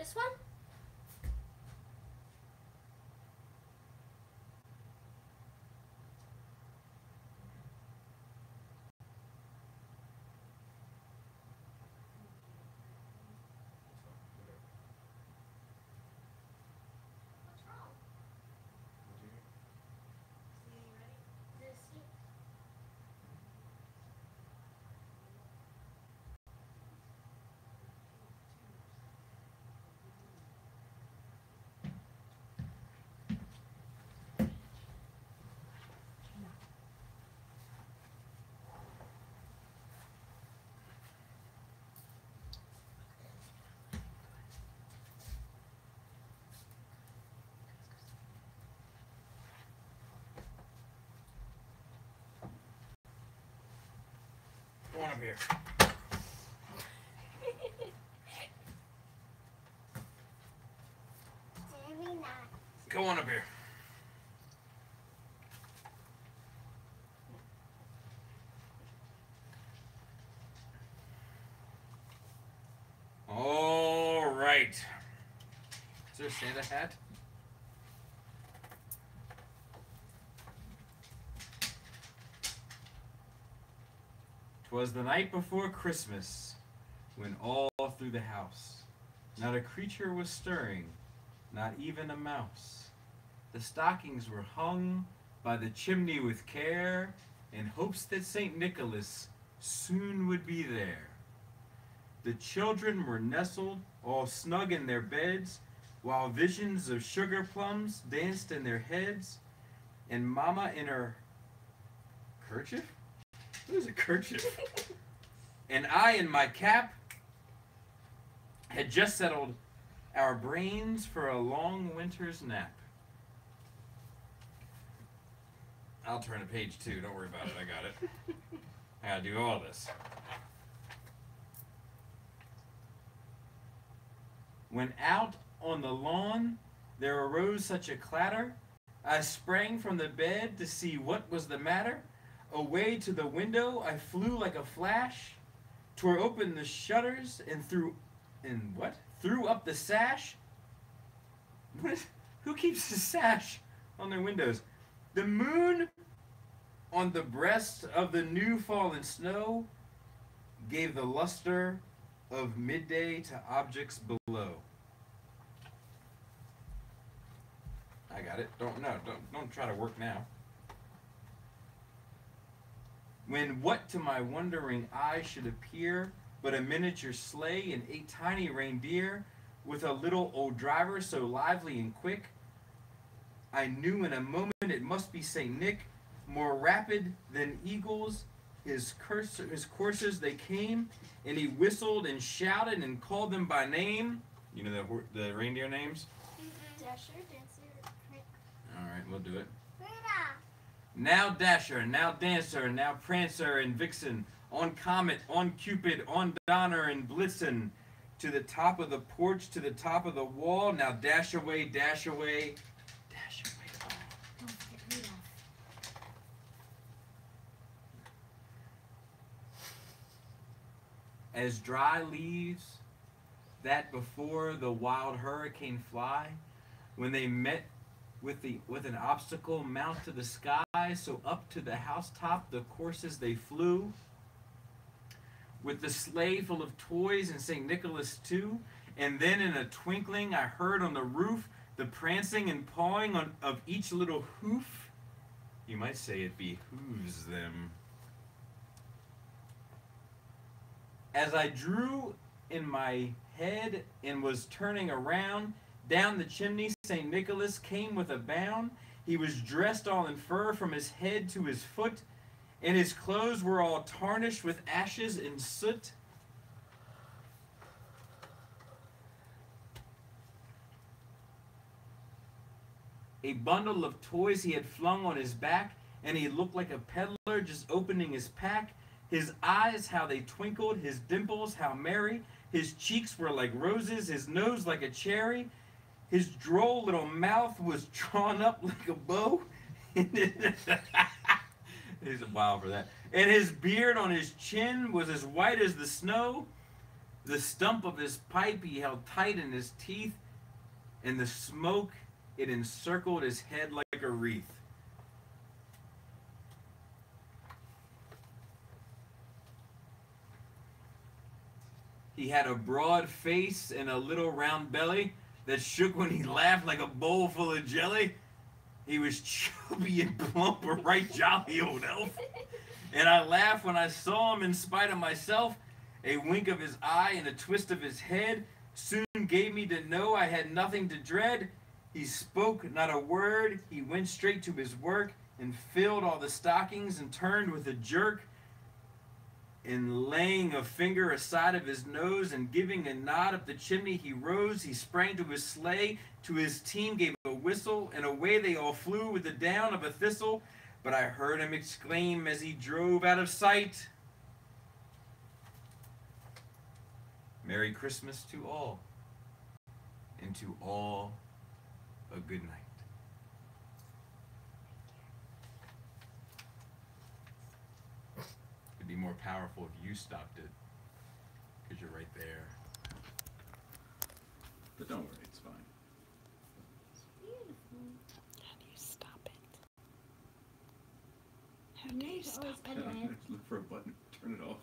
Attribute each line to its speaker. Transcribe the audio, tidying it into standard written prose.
Speaker 1: This one? What's wrong? See, ready? This seat.
Speaker 2: Go on up here. Go on up here. All right. Is there a Santa hat? "'Twas the night before Christmas, when all through the house not a creature was stirring, not even a mouse. The stockings were hung by the chimney with care, in hopes that St. Nicholas soon would be there. The children were nestled all snug in their beds, while visions of sugar plums danced in their heads, and Mama in her kerchief? What is a kerchief? And I in my cap had just settled our brains for a long winter's nap." I'll turn to page 2. Don't worry about it. I got it. I gotta do all this. "When out on the lawn there arose such a clatter, I sprang from the bed to see what was the matter. Away to the window I flew like a flash, tore open the shutters and threw up the sash." Who keeps a sash on their windows? "The moon on the breast of the new fallen snow gave the luster of midday to objects below." I got it. Don't try to work now. "When what to my wondering eye should appear but a miniature sleigh and 8 tiny reindeer, with a little old driver so lively and quick, I knew in a moment it must be St. Nick. More rapid than eagles his coursers they came, and he whistled and shouted and called them by name." You know the reindeer names?
Speaker 1: Dasher, Dancer,
Speaker 2: All right, we'll do it.
Speaker 1: Rita.
Speaker 2: "Now Dasher, now Dancer, now Prancer and Vixen, on Comet, on Cupid, on Donner and Blitzen, to the top of the porch, to the top of the wall, now dash away, dash away, dash away all."
Speaker 1: Don't forget Rita.
Speaker 2: "As dry leaves that before the wild hurricane fly, when they met with an obstacle mount to the sky, so up to the housetop the coursers they flew, with the sleigh full of toys and St. Nicholas too, and then in a twinkling I heard on the roof the prancing and pawing of each little hoof." You might say it behooves them. "As I drew in my head and was turning around, down the chimney St. Nicholas came with a bound. He was dressed all in fur from his head to his foot, and his clothes were all tarnished with ashes and soot. A bundle of toys he had flung on his back, and he looked like a peddler just opening his pack. His eyes, how they twinkled, his dimples, how merry. His cheeks were like roses, his nose like a cherry. His droll little mouth was drawn up like a bow." He's wild for that. "And his beard on his chin was as white as the snow. The stump of his pipe he held tight in his teeth, and the smoke, it encircled his head like a wreath. He had a broad face and a little round belly that shook when he laughed like a bowl full of jelly. He was chubby and plump, a right jolly old elf. And I laughed when I saw him in spite of myself. A wink of his eye and a twist of his head soon gave me to know I had nothing to dread. He spoke not a word. He went straight to his work and filled all the stockings and turned with a jerk. And laying a finger aside of his nose and giving a nod up the chimney, he rose. He sprang to his sleigh, to his team gave a whistle, and away they all flew with the down of a thistle. But I heard him exclaim as he drove out of sight, Merry Christmas to all, and to all a good night. It'd be more powerful if you stopped it, because you're right there. But don't worry, it's fine.
Speaker 3: How do you stop it? How do you stop it?
Speaker 2: Look for a button, turn it off.